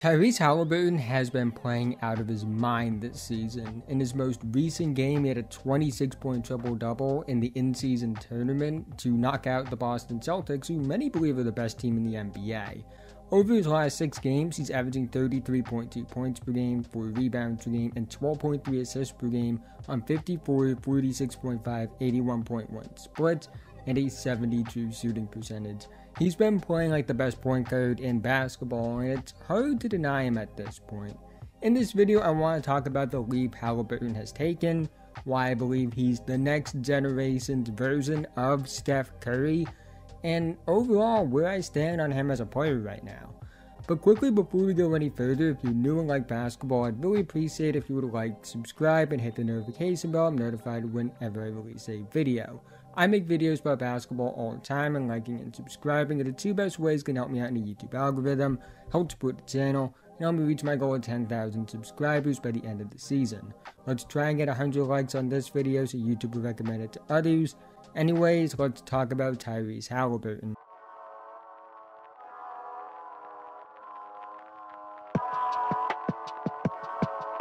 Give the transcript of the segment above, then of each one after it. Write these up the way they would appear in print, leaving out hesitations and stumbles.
Tyrese Haliburton has been playing out of his mind this season. In his most recent game, he had a 26-point triple-double in the in-season tournament to knock out the Boston Celtics, who many believe are the best team in the NBA. Over his last 6 games, he's averaging 33.2 points per game, 4 rebounds per game, and 12.3 assists per game on 54, 46.5, 81.1 splits, and a 72 shooting percentage. He's been playing like the best point guard in basketball, and it's hard to deny him at this point. In this video, I want to talk about the leap Haliburton has taken, why I believe he's the next generation's version of Steph Curry, and overall where I stand on him as a player right now. But quickly, before we go any further, if you're new and like basketball, I'd really appreciate if you would like, subscribe, and hit the notification bell. I'm notified whenever I release a video. I make videos about basketball all the time, and liking and subscribing are the 2 best ways can help me out in the YouTube algorithm, help support the channel, and help me reach my goal of 10,000 subscribers by the end of the season. Let's try and get 100 likes on this video so YouTube will recommend it to others. Anyways, let's talk about Tyrese Haliburton.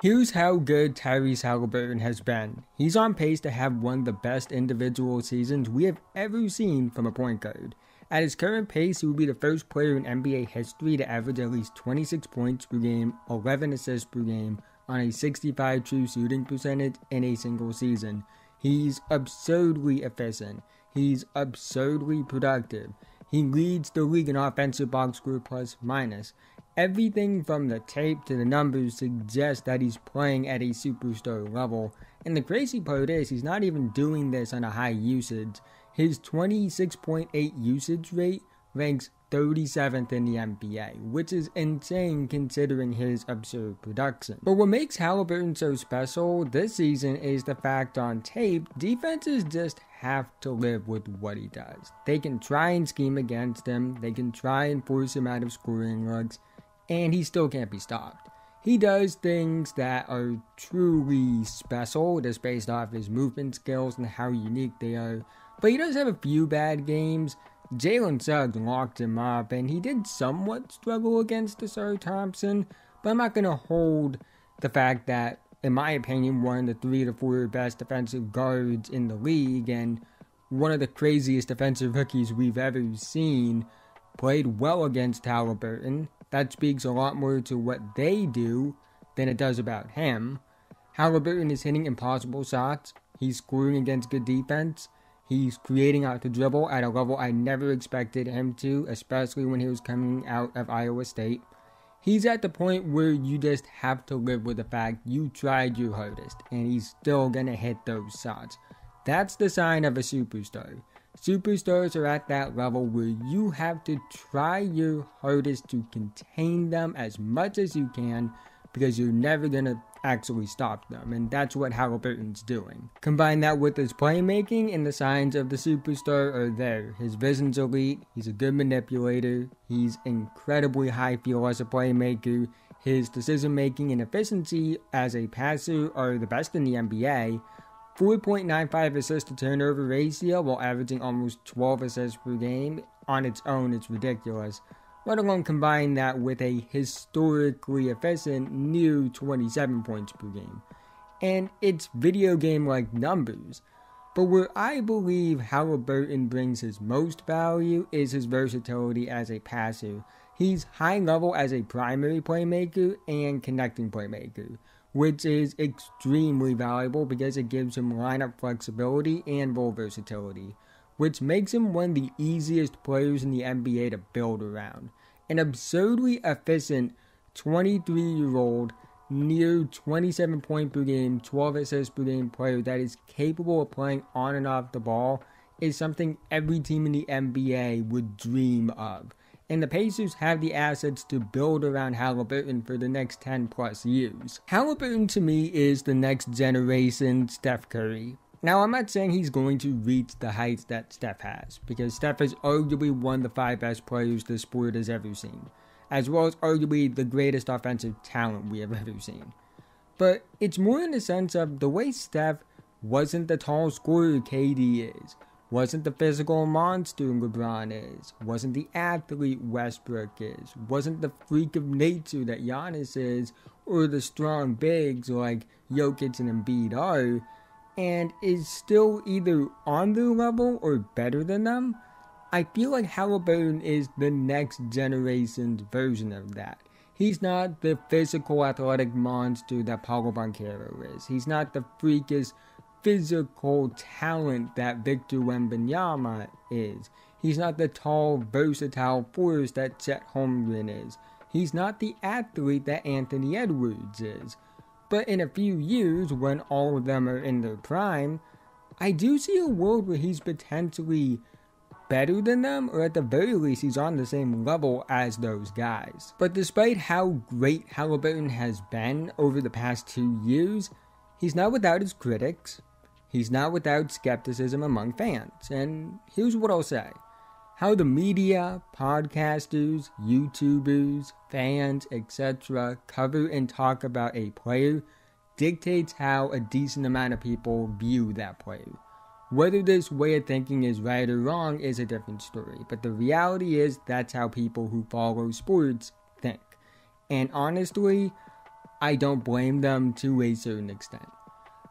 Here's how good Tyrese Haliburton has been. He's on pace to have one of the best individual seasons we have ever seen from a point guard. At his current pace, he will be the first player in NBA history to average at least 26 points per game, 11 assists per game, on a 65 true shooting percentage in a single season. He's absurdly efficient. He's absurdly productive. He leads the league in offensive box score plus minus. Everything from the tape to the numbers suggests that he's playing at a superstar level. And the crazy part is, he's not even doing this on a high usage. His 26.8 usage rate ranks 37th in the NBA, which is insane considering his absurd production. But what makes Haliburton so special this season is the fact on tape, defenses just have to live with what he does. They can try and scheme against him, they can try and force him out of scoring looks, and he still can't be stopped. He does things that are truly special, just based off his movement skills and how unique they are. But he does have a few bad games. Jalen Suggs locked him up, and he did somewhat struggle against Desar Thompson, but I'm not going to hold the fact that, in my opinion, one of the 3 to 4 best defensive guards in the league, and one of the craziest defensive rookies we've ever seen, played well against Haliburton. That speaks a lot more to what they do than it does about him. Haliburton is hitting impossible shots. He's scoring against good defense. He's creating out the dribble at a level I never expected him to, especially when he was coming out of Iowa State. He's at the point where you just have to live with the fact you tried your hardest, and he's still gonna hit those shots. That's the sign of a superstar. Superstars are at that level where you have to try your hardest to contain them as much as you can, because you're never going to actually stop them, and that's what Haliburton's doing. Combine that with his playmaking, and the signs of the superstar are there. His vision's elite, he's a good manipulator, he's incredibly high feel as a playmaker, his decision making and efficiency as a passer are the best in the NBA. 4.95 assist to turnover ratio while averaging almost 12 assists per game. On its own, it's ridiculous. Let alone combine that with a historically efficient near 27 points per game. And it's video game-like numbers. But where I believe Haliburton brings his most value is his versatility as a passer. He's high level as a primary playmaker and connecting playmaker, which is extremely valuable because it gives him lineup flexibility and role versatility, which makes him one of the easiest players in the NBA to build around. An absurdly efficient 23-year-old, near 27 point per game, 12 assists per game player that is capable of playing on and off the ball is something every team in the NBA would dream of. And the Pacers have the assets to build around Haliburton for the next 10 plus years. Haliburton to me is the next generation Steph Curry. Now, I'm not saying he's going to reach the heights that Steph has, because Steph is arguably one of the 5 best players the sport has ever seen, as well as arguably the greatest offensive talent we have ever seen. But it's more in the sense of the way Steph wasn't the tall scorer KD is, wasn't the physical monster LeBron is, wasn't the athlete Westbrook is, wasn't the freak of nature that Giannis is, or the strong bigs like Jokic and Embiid are, and is still either on their level or better than them. I feel like Haliburton is the next generation's version of that. He's not the physical athletic monster that Paolo Banchero is. He's not the freakish physical talent that Victor Wembanyama is. He's not the tall, versatile force that Chet Holmgren is. He's not the athlete that Anthony Edwards is. But in a few years, when all of them are in their prime, I do see a world where he's potentially better than them, or at the very least he's on the same level as those guys. But despite how great Haliburton has been over the past 2 years, he's not without his critics. He's not without skepticism among fans. And here's what I'll say. How the media, podcasters, YouTubers, fans, etc. cover and talk about a player dictates how a decent amount of people view that player. Whether this way of thinking is right or wrong is a different story, but the reality is that's how people who follow sports think. And honestly, I don't blame them to a certain extent.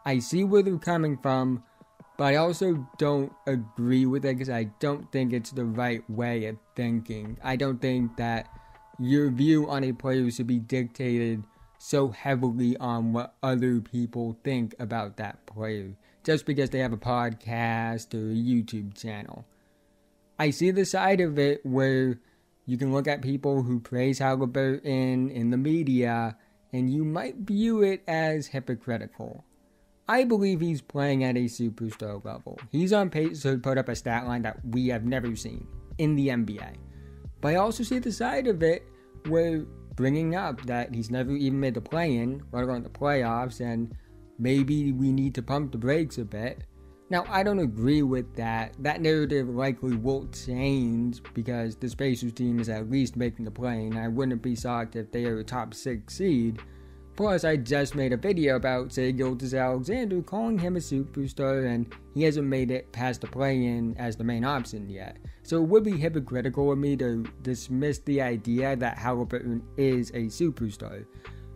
I see where they're coming from, but I also don't agree with it because I don't think it's the right way of thinking. I don't think that your view on a player should be dictated so heavily on what other people think about that player, just because they have a podcast or a YouTube channel. I see the side of it where you can look at people who praise Haliburton in the media, and you might view it as hypocritical. I believe he's playing at a superstar level. He's on pace to put up a stat line that we have never seen in the NBA. But I also see the side of it where bringing up that he's never even made the play-in, let alone the playoffs, and maybe we need to pump the brakes a bit. Now, I don't agree with that. That narrative likely will change because the Pacers team is at least making the play-in. I wouldn't be shocked if they are a top 6 seed. Plus, I just made a video about Shai Gilgeous-Alexander, calling him a superstar, and he hasn't made it past the play-in as the main option yet. So it would be hypocritical of me to dismiss the idea that Haliburton is a superstar.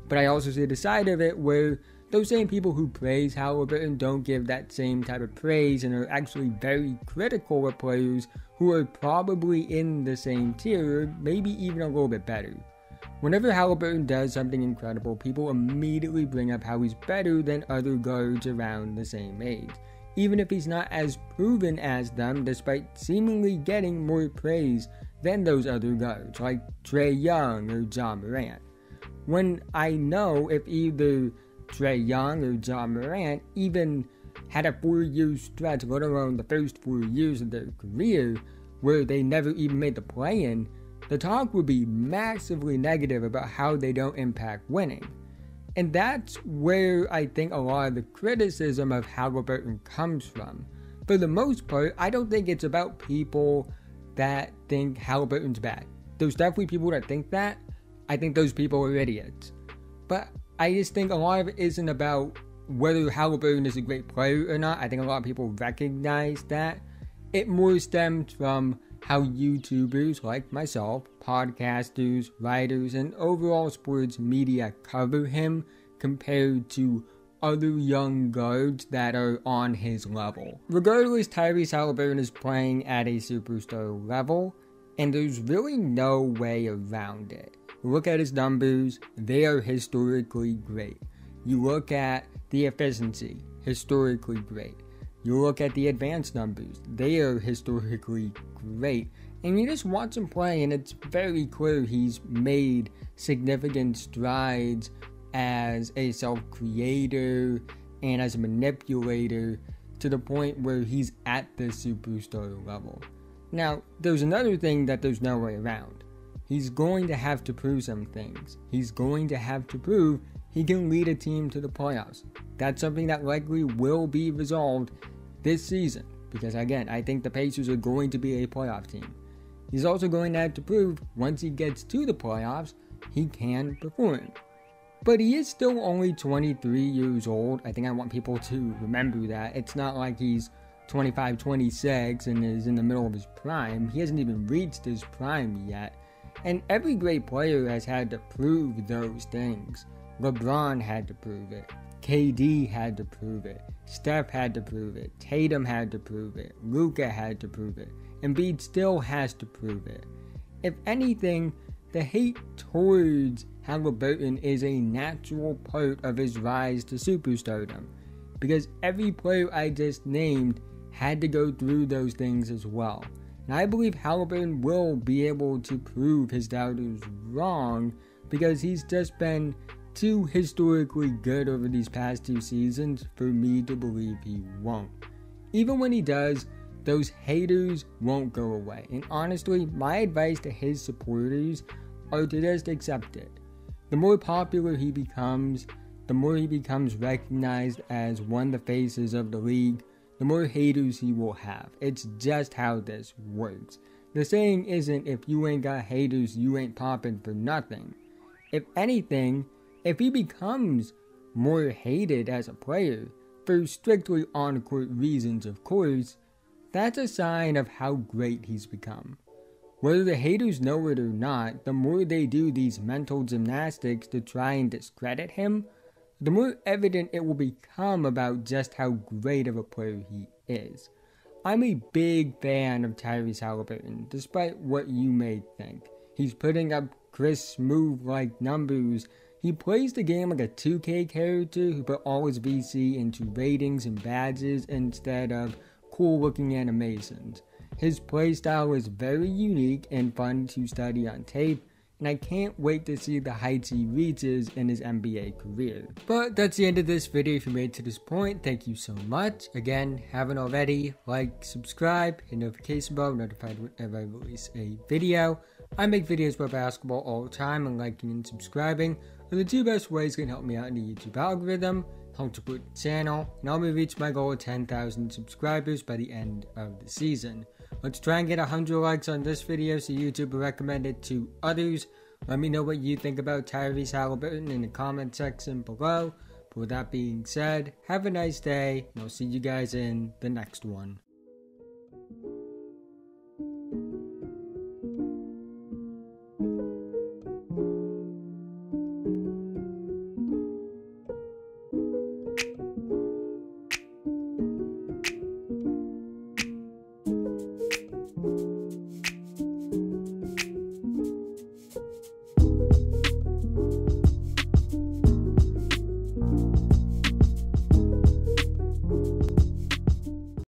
But I also see the side of it where those same people who praise Haliburton don't give that same type of praise and are actually very critical of players who are probably in the same tier, or maybe even a little bit better. Whenever Haliburton does something incredible, people immediately bring up how he's better than other guards around the same age, even if he's not as proven as them, despite seemingly getting more praise than those other guards, like Trae Young or Ja Morant. When I know if either Trae Young or Ja Morant even had a 4-year stretch, let alone the first 4 years of their career, where they never even made the play-in, the talk would be massively negative about how they don't impact winning. And that's where I think a lot of the criticism of Haliburton comes from. For the most part, I don't think it's about people that think Haliburton's bad. There's definitely people that think that. I think those people are idiots. But I just think a lot of it isn't about whether Haliburton is a great player or not. I think a lot of people recognize that. It more stems from how YouTubers like myself, podcasters, writers, and overall sports media cover him compared to other young guards that are on his level. Regardless, Tyrese Haliburton is playing at a superstar level, and there's really no way around it. Look at his numbers, they are historically great. You look at the efficiency, historically great. You look at the advanced numbers, they are historically great. And you just watch him play and it's very clear he's made significant strides as a self-creator and as a manipulator to the point where he's at the superstar level. Now, there's another thing that there's no way around. He's going to have to prove some things. He's going to have to prove he can lead a team to the playoffs. That's something that likely will be resolved this season. Because again, I think the Pacers are going to be a playoff team. He's also going to have to prove once he gets to the playoffs, he can perform. But he is still only 23 years old. I think I want people to remember that. It's not like he's 25, 26 and is in the middle of his prime. He hasn't even reached his prime yet. And every great player has had to prove those things. LeBron had to prove it. KD had to prove it. Steph had to prove it. Tatum had to prove it. Luka had to prove it. Embiid still has to prove it. If anything, the hate towards Haliburton is a natural part of his rise to superstardom, because every player I just named had to go through those things as well. And I believe Haliburton will be able to prove his doubters wrong, because he's just been too historically good over these past 2 seasons for me to believe he won't. Even when he does, those haters won't go away. And honestly, my advice to his supporters are to just accept it. The more popular he becomes, the more he becomes recognized as one of the faces of the league, the more haters he will have. It's just how this works. The saying isn't, if you ain't got haters, you ain't popping for nothing. If anything, if he becomes more hated as a player, for strictly on-court reasons of course, that's a sign of how great he's become. Whether the haters know it or not, the more they do these mental gymnastics to try and discredit him, the more evident it will become about just how great of a player he is. I'm a big fan of Tyrese Haliburton, despite what you may think. He's putting up Chris Smooth-like numbers. He plays the game like a 2K character who put all his VC into ratings and badges instead of cool-looking animations. His playstyle is very unique and fun to study on tape, and I can't wait to see the heights he reaches in his NBA career. But that's the end of this video. If you made it to this point, thank you so much. Again, haven't already, like, subscribe, hit notification bell, notified whenever I release a video. I make videos about basketball all the time, and liking and subscribing are the 2 best ways that can help me out in the YouTube algorithm, help support the channel, and help me reach my goal of 10,000 subscribers by the end of the season. Let's try and get 100 likes on this video so YouTube will recommend it to others. Let me know what you think about Tyrese Haliburton in the comment section below. But with that being said, have a nice day, and I'll see you guys in the next one.